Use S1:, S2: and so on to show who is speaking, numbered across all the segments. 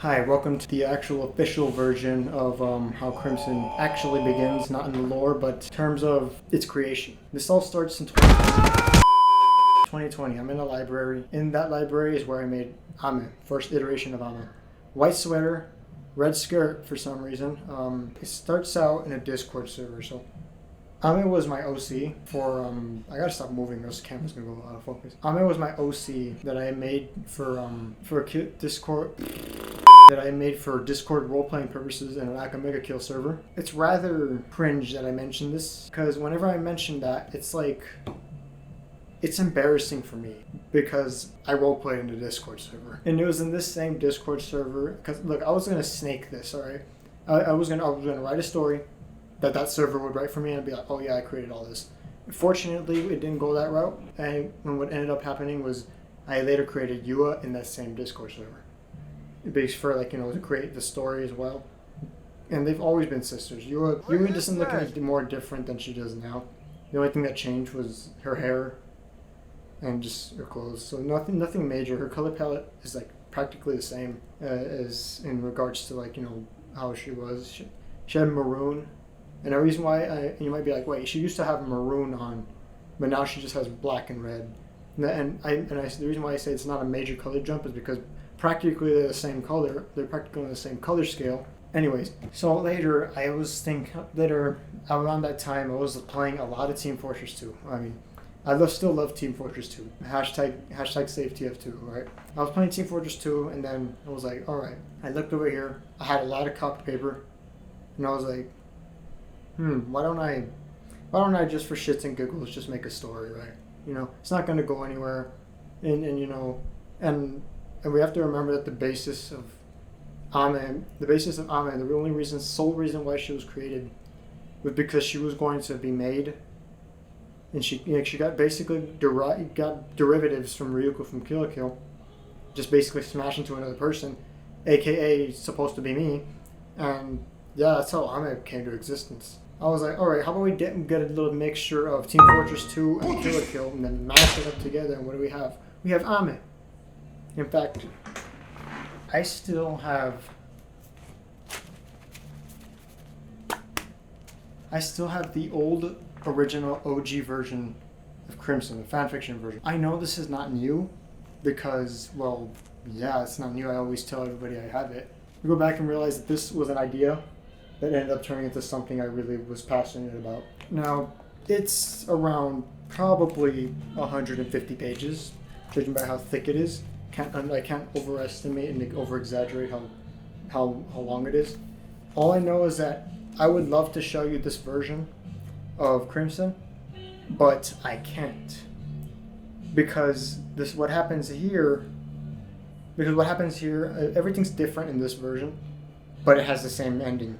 S1: Hi, welcome to the actual official version of how Crimson actually begins, not in the lore, but in terms of its creation. This all starts in 2020. I'm in a library. In that library is where I made Ame, first iteration of Ame. White sweater, red skirt for some reason. It starts out in a Discord server, so Ame was my OC for, I gotta stop moving, this camera's gonna go out of focus. Ame was my OC that I made for Discord role-playing purposes in an Akamega Kill server. It's rather cringe that I mentioned this, because whenever I mention that, it's embarrassing for me, because I roleplayed in the Discord server. And it was in this same Discord server, because look, I was gonna snake this, alright? I was gonna write a story that server would write for me, and I'd be like, oh yeah, I created all this. Fortunately, it didn't go that route, and what ended up happening was I later created Yua in that same Discord server. Because for to create the story as well. And they've always been sisters. Yua doesn't look any more different than she does now. The only thing that changed was her hair and just her clothes. So nothing major. Her color palette is practically the same as in regards to how she was. She had maroon. And the reason why you might be like, wait, she used to have maroon on, but now she just has black and red. The reason why I say it's not a major color jump is because practically they're the same color. They're practically on the same color scale. Anyways, so later around that time I was playing a lot of Team Fortress 2. I mean, still love Team Fortress 2. Hashtag save TF2, right? I was playing Team Fortress 2, and then I was like, alright. I looked over here. I had a lot of copy paper, and I was like, why don't I just for shits and giggles just make a story, right? It's not going to go anywhere, and we have to remember that the basis of Ame, the sole reason why she was created was because she was going to be made, and she got derivatives from Ryuko from Kill la Kill, just basically smash into another person, aka supposed to be me, and yeah, that's how Ame came to existence. I was like, alright, how about we get a little mixture of Team Fortress 2 and Kill la Kill, and then mash it up together, and what do we have? We have Ame. In fact, I still have the old original OG version of Crimson, the fanfiction version. I know this is not new because, well, yeah, it's not new. I always tell everybody I have it. I go back and realize that this was an idea that ended up turning into something I really was passionate about. Now, it's around probably 150 pages, judging by how thick it is. I can't overestimate and over-exaggerate how long it is. All I know is that I would love to show you this version of Crimson, but I can't. Because what happens here, everything's different in this version, but it has the same ending.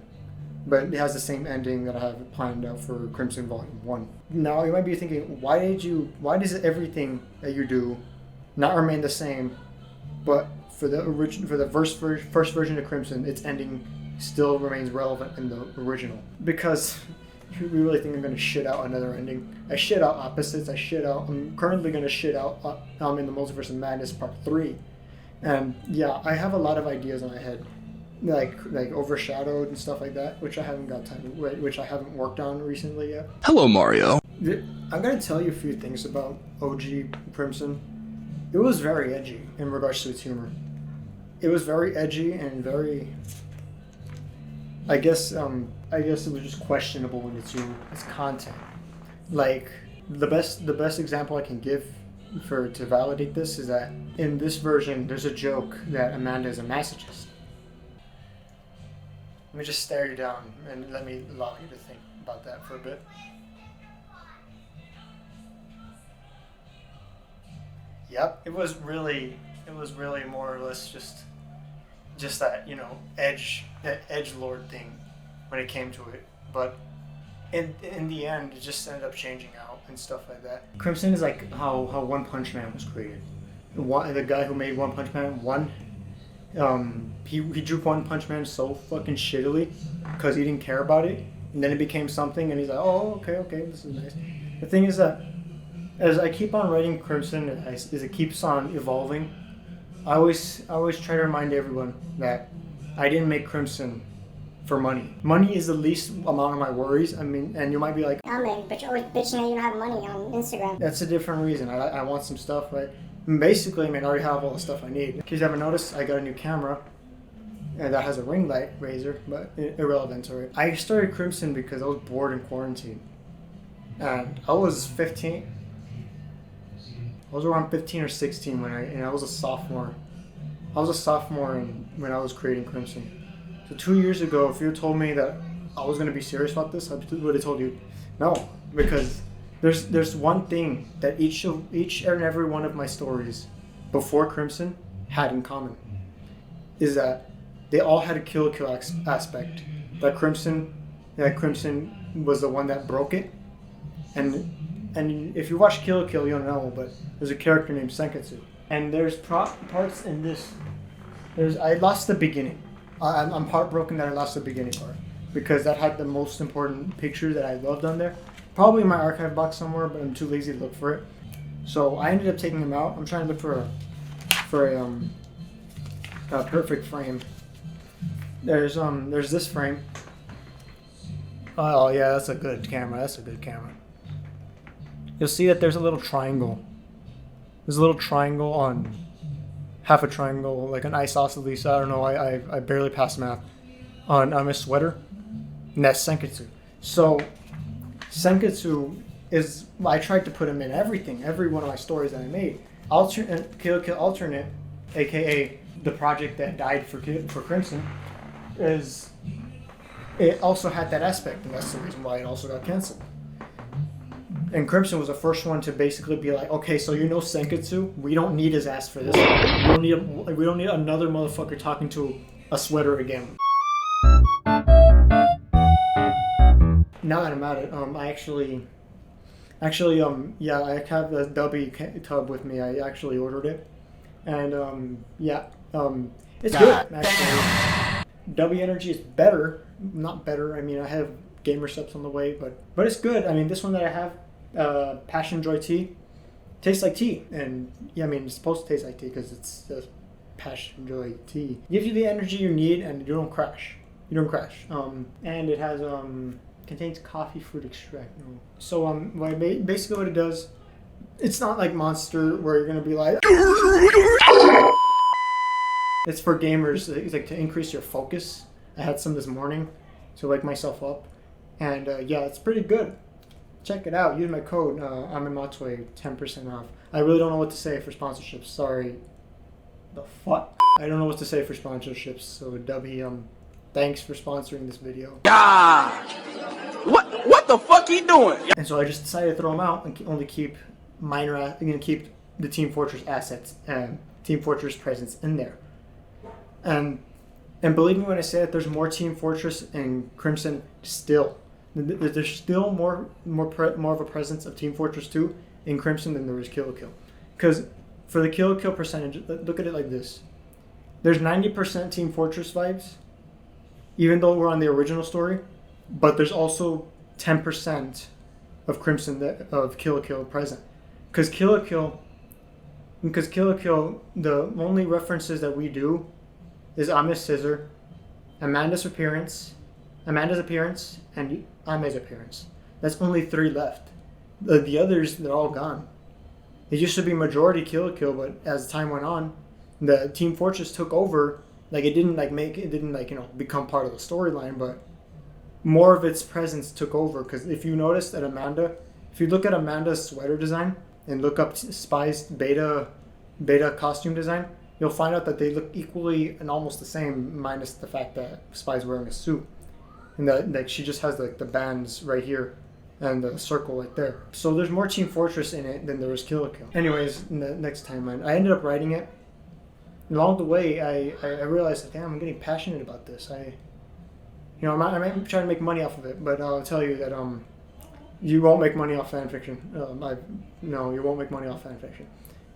S1: But it has the same ending that I have planned out for Crimson Volume 1. Now, you might be thinking, why does everything that you do not remain the same, but for the first version of Crimson, its ending still remains relevant in the original? Because you really think I'm going to shit out another ending? I shit out opposites. I'm currently going to shit out in the Multiverse of Madness Part 3. And yeah, I have a lot of ideas in my head, like OverShadowed and stuff like that, which I haven't worked on recently yet.
S2: Hello, Mario.
S1: I'm going to tell you a few things about OG Crimson. It was very edgy in regards to its humor. It was very edgy and very, I guess it was just questionable in its humor, its content. Like the best example I can give to validate this is that in this version there's a joke that Amanda is a masochist. Let me just stare you down and let me allow you to think about that for a bit. Yep, it was really more or less just that, edgelord thing when it came to it. But in the end, it just ended up changing out and stuff like that. Crimson is like how One Punch Man was created. The guy who made One Punch Man he drew One Punch Man so fucking shittily because he didn't care about it, and then it became something, and he's like, oh, okay, this is nice. The thing is that as I keep on writing Crimson, as it keeps on evolving, I always try to remind everyone that I didn't make Crimson for money. Money is the least amount of my worries. I mean, and you might be like,
S2: oh man, but you're always bitching that you don't have money on Instagram.
S1: That's a different reason. I want some stuff, right? And basically, I mean, I already have all the stuff I need. In case you haven't noticed, I got a new camera, and that has a ring light razor, but irrelevant, alright. I started Crimson because I was bored in quarantine. And I was 15. I was around 15 or 16 and I was a sophomore. I was a sophomore when I was creating Crimson. So 2 years ago, if you had told me that I was going to be serious about this, I would have told you no, because there's one thing that each and every one of my stories before Crimson had in common, is that they all had a kill aspect. That Crimson was the one that broke it, and if you watch Kill Kill, you'll know. But there's a character named Senketsu, and there's parts in this. I lost the beginning. I'm heartbroken that I lost the beginning part, because that had the most important picture that I loved on there. Probably in my archive box somewhere, but I'm too lazy to look for it. So I ended up taking them out. I'm trying to look for a perfect frame. There's this frame. Oh yeah, that's a good camera. You'll see that there's a little triangle. There's a little triangle on half a triangle, like an isosceles. I don't know. I barely passed math on a sweater, and that's Senketsu. So Senketsu is. I tried to put him in every one of my stories that I made. Kill Kill Alternate, aka the project that died for Crimson, is. It also had that aspect, and that's the reason why it also got canceled. And Crimson was the first one to basically be like, okay, so Senketsu, we don't need his ass for this. We don't need another motherfucker talking to a sweater again. Now that I'm at it, I actually, yeah, I have the W tub with me. I actually ordered it, and it's good actually. W Energy is better, not better. I mean, I have gamer steps on the way, but it's good. I mean, this one that I have, Passion Joy tea, tastes like tea, and yeah, I mean, it's supposed to taste like tea because it's just Passion Joy tea. Gives you the energy you need, and you don't crash. And it has contains coffee fruit extract. So basically what it does, it's not like Monster where you're gonna be like. It's for gamers. It's like to increase your focus. I had some this morning to wake myself up, and yeah, it's pretty good. Check it out. Use my code. I'm in Matsue, 10% off. I really don't know what to say for sponsorships. Sorry. The fuck. I don't know what to say for sponsorships. So W, thanks for sponsoring this video.
S3: Ah, what the fuck he doing?
S1: And so I just decided to throw them out and only keep keep the Team Fortress assets and Team Fortress presence in there. And believe me when I say that there's more Team Fortress and Crimson still. There's still more of a presence of Team Fortress 2 in Crimson than there is Kill Kill. Because for the Kill Kill percentage, look at it like this. There's 90% Team Fortress vibes, even though we're on the original story, but there's also 10% of Crimson of Kill Kill present. Because Kill Kill, the only references that we do is Ami's scissor, Amanda's appearance, and Ame's appearance. That's only 3 left. The others, they're all gone. It used to be majority Kill Kill, but as time went on, the Team Fortress took over. Like it didn't become part of the storyline, but more of its presence took over. Because if you notice that if you look at Amanda's sweater design and look up Spy's beta costume design, you'll find out that they look equally and almost the same, minus the fact that Spy's wearing a suit, and that she just has like the bands right here and the circle right there. So there's more Team Fortress in it than there was Kill Kill. Anyways, the next timeline, I ended up writing it. Along the way, I realized that, damn, I'm getting passionate about this. I might try to make money off of it, but I'll tell you that you won't make money off fanfiction. You won't make money off fanfiction.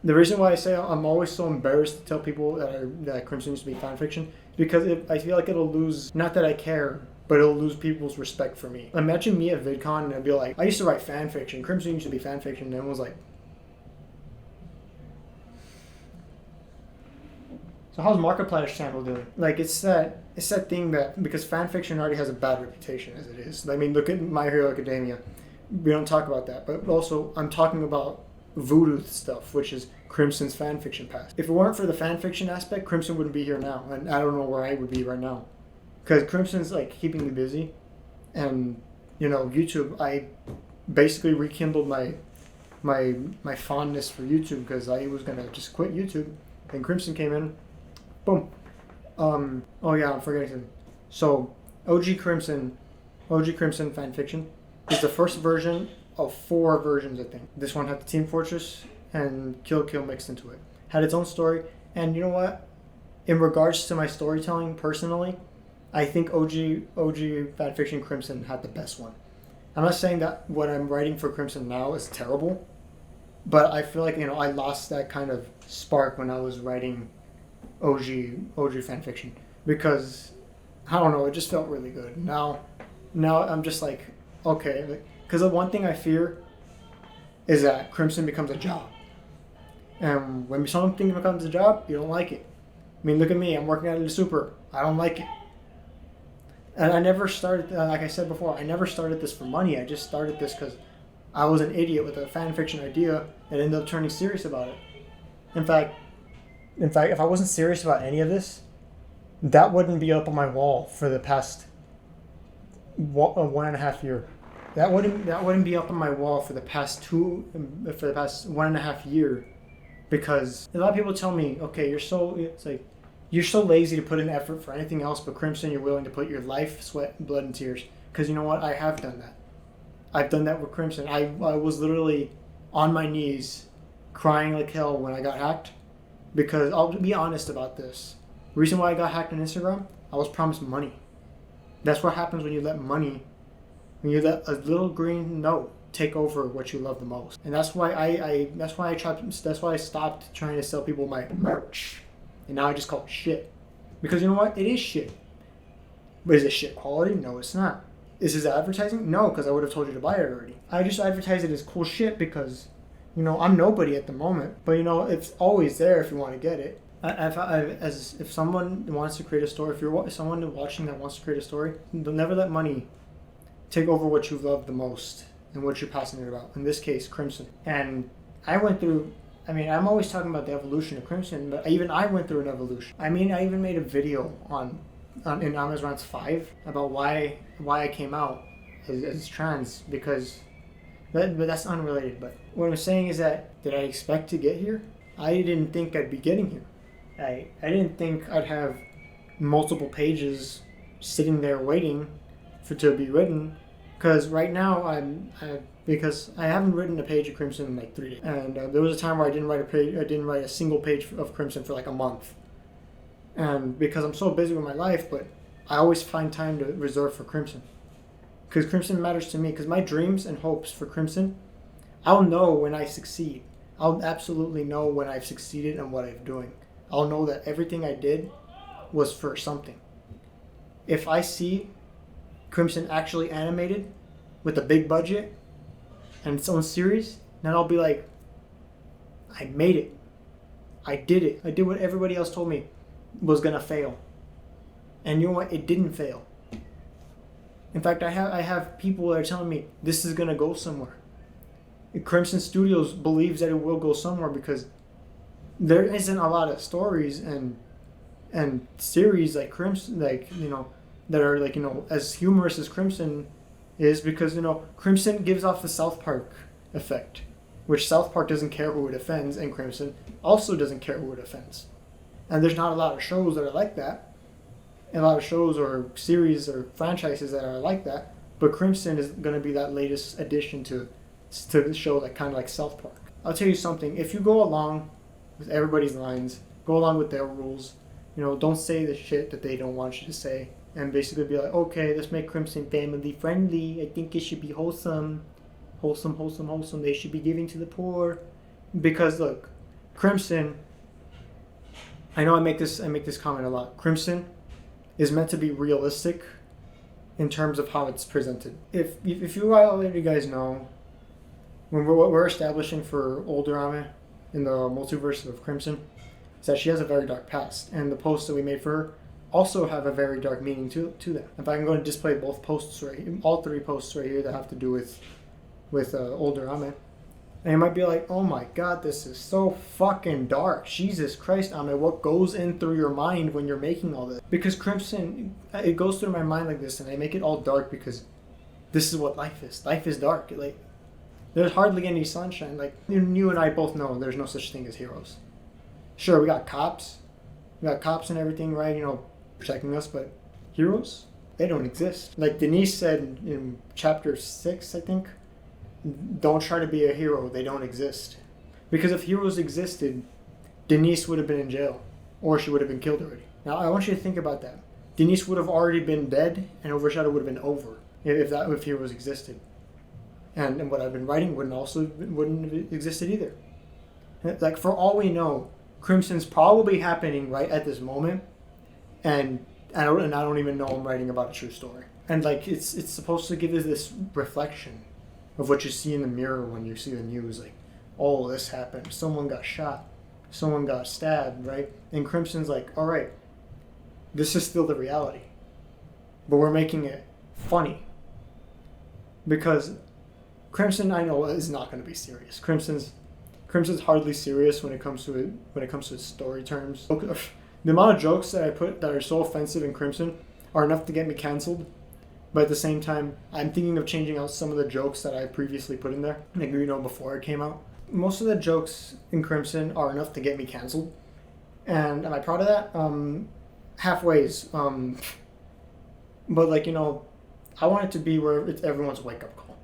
S1: The reason why I say I'm always so embarrassed to tell people that Crimson used to be fanfiction, because I feel like it'll lose, not that I care, but it'll lose people's respect for me. Imagine me at VidCon and I'd be like, I used to write fanfiction. Crimson used to be fanfiction, and everyone was like, So how's Markiplier's channel doing? Like it's that thing that because fan fiction already has a bad reputation as it is. I mean, look at My Hero Academia. We don't talk about that, but also I'm talking about voodoo stuff, which is Crimson's fan fiction past. If it weren't for the fan fiction aspect, Crimson wouldn't be here now, and I don't know where I would be right now, because Crimson's like keeping me busy, and YouTube. I basically rekindled my fondness for YouTube because I was gonna just quit YouTube, and Crimson came in, boom. Oh yeah, I'm forgetting something. So OG Crimson fan fiction is the first version of 4 versions, I think. This one had the Team Fortress and Kill Kill mixed into it. Had its own story, and you know what? In regards to my storytelling personally, I think OG fanfiction Crimson had the best one. I'm not saying that what I'm writing for Crimson now is terrible, but I feel like I lost that kind of spark when I was writing OG fanfiction because I don't know, it just felt really good. Now I'm just like, okay, because the one thing I fear is that Crimson becomes a job, and when something becomes a job, you don't like it. I mean, look at me, I'm working at a super. I don't like it. And I never started, like I said before, I never started this for money. I just started this because I was an idiot with a fan fiction idea and ended up turning serious about it. In fact, if I wasn't serious about any of this, that wouldn't be up on my wall for the past 1.5 years. That wouldn't be up on my wall for the past 1.5 years, because a lot of people tell me, okay, you're so lazy to put in effort for anything else but Crimson. You're willing to put your life, sweat, blood, and tears. Because you know what? I have done that. I've done that with Crimson. I was literally on my knees crying like hell when I got hacked. Because I'll be honest about this. The reason why I got hacked on Instagram, I was promised money. That's what happens when you let a little green note take over what you love the most. And that's why I stopped trying to sell people my merch. And now I just call it shit. Because you know what? It is shit. But is it shit quality? No, it's not. Is this advertising? No, because I would have told you to buy it already. I just advertise it as cool shit because, I'm nobody at the moment. But, it's always there if you want to get it. If someone wants to create a story, if you're someone watching that wants to create a story, they'll never let money take over what you love the most and what you're passionate about. In this case, Crimson. And I'm always talking about the evolution of Crimson, but I went through an evolution. I even made a video in Rants 5 about why I came out as trans, because but that's unrelated. But what I'm saying is that, did I expect to get here? I didn't think I'd be getting here. I didn't think I'd have multiple pages sitting there waiting to be written, because right now because I haven't written a page of Crimson in like 3 days, and there was a time where I didn't write a single page of Crimson for like a month, and because I'm so busy with my life, but I always find time to reserve for Crimson, because Crimson matters to me. Because my dreams and hopes for Crimson, I'll know when I succeed. I'll absolutely know when I've succeeded and what I'm doing. I'll know that everything I did was for something. If I see Crimson actually animated with a big budget and its own series, then I'll be like, I made it. I did it. I did what everybody else told me was gonna fail. And you know what? It didn't fail. In fact, I have people that are telling me this is gonna go somewhere. Crimson Studios believes that it will go somewhere because there isn't a lot of stories and series like Crimson, that are as humorous as Crimson is, because Crimson gives off the South Park effect, which South Park doesn't care who it offends, and Crimson also doesn't care who it offends. And there's not a lot of shows that are like that, and a lot of shows or series or franchises that are like that, but Crimson is going to be that latest addition to the show, that kind of like South Park. I'll tell you something, if you go along with everybody's lines, go along with their rules, don't say the shit that they don't want you to say, and basically be like, okay, let's make Crimson family friendly. I think it should be wholesome. They should be giving to the poor. Because look, Crimson, I know I make this comment a lot. Crimson is meant to be realistic in terms of how it's presented. If you already guys know, what we're establishing for older anime in the multiverse of Crimson, that she has a very dark past, and the posts that we made for her also have a very dark meaning to them. If I can go and display both posts right here, all 3 posts right here that have to do with older Ame. And you might be like, oh my god, this is so fucking dark. Jesus Christ, Ame, what goes in through your mind when you're making all this? Because Crimson, it goes through my mind like this, and I make it all dark because this is what life is. Life is dark. Like, there's hardly any sunshine. Like, you and I both know there's no such thing as heroes. Sure, we got cops. We got cops and everything, right? You know, protecting us, but heroes? They don't exist. Like Denise said in chapter 6, I think, don't try to be a hero. They don't exist. Because if heroes existed, Denise would have been in jail, or she would have been killed already. Now, I want you to think about that. Denise would have already been dead, and OverShadowed would have been over if heroes existed. And what I've been writing wouldn't have existed either. Like, for all we know, Crimson's probably happening right at this moment, and I don't even know I'm writing about a true story. And like, it's supposed to give us this reflection of what you see in the mirror when you see the news. Like, oh, this happened. Someone got shot. Someone got stabbed, right? And Crimson's like, all right, this is still the reality, but we're making it funny. Because Crimson, I know, is not going to be serious. Crimson's hardly serious when it comes to story terms. The amount of jokes that I put that are so offensive in Crimson are enough to get me canceled. But at the same time, I'm thinking of changing out some of the jokes that I previously put in there, like, you know, before it came out. Most of the jokes in Crimson are enough to get me canceled. And am I proud of that? Halfways. But like, you know, I want it to be where it's everyone's wake-up call.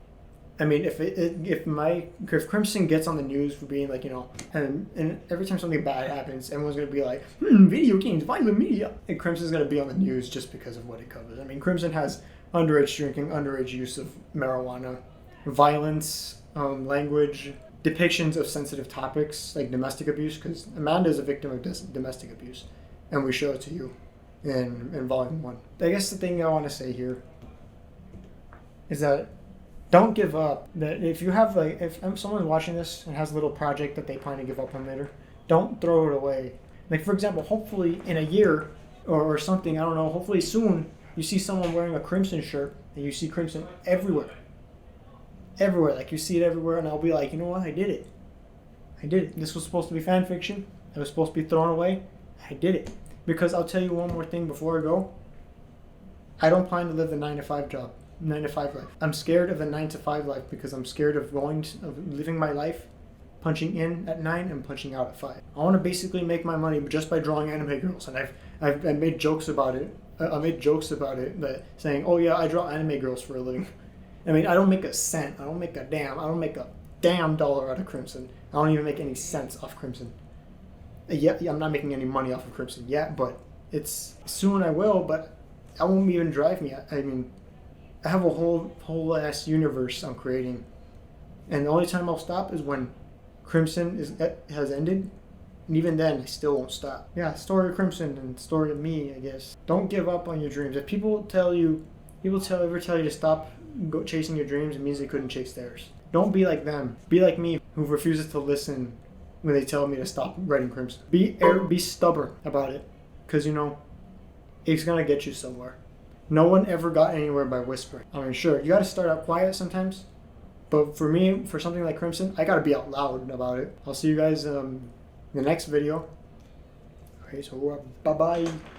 S1: I mean, if Crimson gets on the news for being like, you know, and every time something bad happens, everyone's going to be like, video games, violent media. And Crimson's going to be on the news just because of what it covers. I mean, Crimson has underage drinking, underage use of marijuana, violence, language, depictions of sensitive topics like domestic abuse, because Amanda is a victim of domestic abuse, and we show it to you in volume 1. I guess the thing I want to say here is that don't give up. That if you have if someone's watching this and has a little project that they plan to give up on later, don't throw it away. Like, for example, hopefully in a year or something, I don't know, hopefully soon, you see someone wearing a Crimson shirt and you see Crimson everywhere. Everywhere. Like, you see it everywhere, and I'll be like, you know what? I did it. This was supposed to be fan fiction. It was supposed to be thrown away. I did it. Because I'll tell you one more thing before I go. I don't plan to live the 9-to-5 job. 9-to-5 life. I'm scared of the 9-to-5 life because I'm scared of living my life punching in at 9 and punching out at 5. I want to basically make my money just by drawing anime girls, and I've made jokes about it. I made jokes about it, that saying, "Oh yeah, I draw anime girls for a living." I mean, I don't make a cent. I don't make a damn dollar out of Crimson. I don't even make any sense off Crimson. Yeah, I'm not making any money off of Crimson yet, but it's soon I will. But I won't even drive me. I mean, I have a whole ass universe I'm creating, and the only time I'll stop is when Crimson has ended, and even then I still won't stop. Yeah, story of Crimson and story of me, I guess. Don't give up on your dreams. If people ever tell you to stop chasing your dreams, it means they couldn't chase theirs. Don't be like them. Be like me, who refuses to listen when they tell me to stop writing Crimson. Be stubborn about it, because, you know, it's gonna get you somewhere. No one ever got anywhere by whispering. I mean, sure, you gotta start out quiet sometimes, but for me, for something like Crimson, I gotta be out loud about it. I'll see you guys in the next video. Okay, so bye-bye.